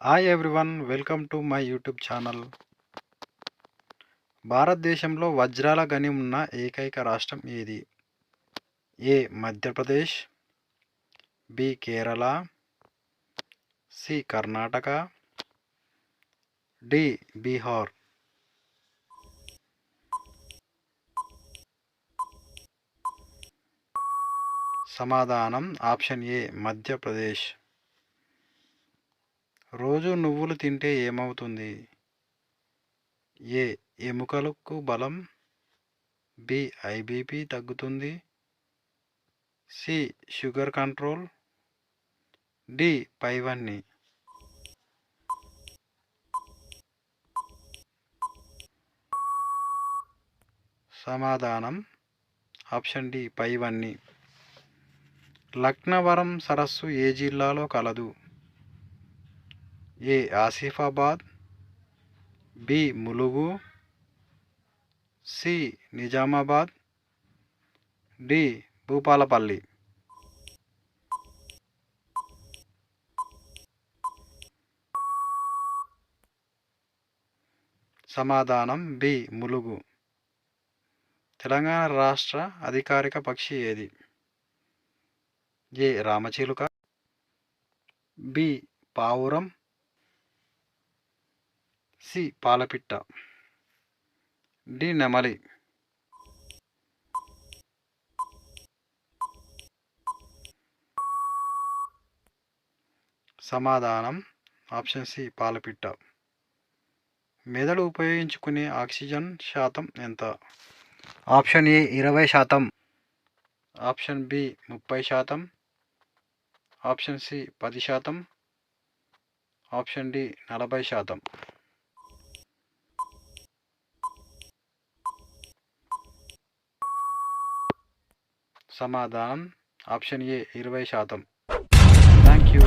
Hi everyone, welcome to my YouTube channel. భారతదేశంలో వజ్రాల గని ఉన్న ఏకైక రాష్ట్రం ఏది? A Madhya Pradesh, B Kerala, C Karnataka, D Bihar. సమాధానం ఆప్షన్ ఏ మధ్యప్రదేశ్. రోజు నువ్వులు తింటే ఏమవుతుంది? ఏ ఎముకలకు బలం, బి ఐబీపీ తగ్గుతుంది, సి షుగర్ కంట్రోల్, డి పైవన్నీ. సమాధానం ఆప్షన్ డి పైవన్నీ. లక్నవరం సరస్సు ఏ జిల్లాలో కలదు? A Asifabad, B Mulugu, C Nizamabad, D Bhupalpally. సమాధానం బి ములుగు. తెలంగాణ రాష్ట్ర అధికారిక పక్షి ఏది? ఏ రామచిలుక, బి పావురం, సి పాలపిట్ట, డి నెమలి. సమాధానం ఆప్షన్ సి పాలపిట్ట. మెదడు ఉపయోగించుకునే ఆక్సిజన్ శాతం ఎంత? Option A 20%, option B 30%, option C 10%, option D 40%. సమాధానం ఆప్షన్ ఏ 20%. Thank you.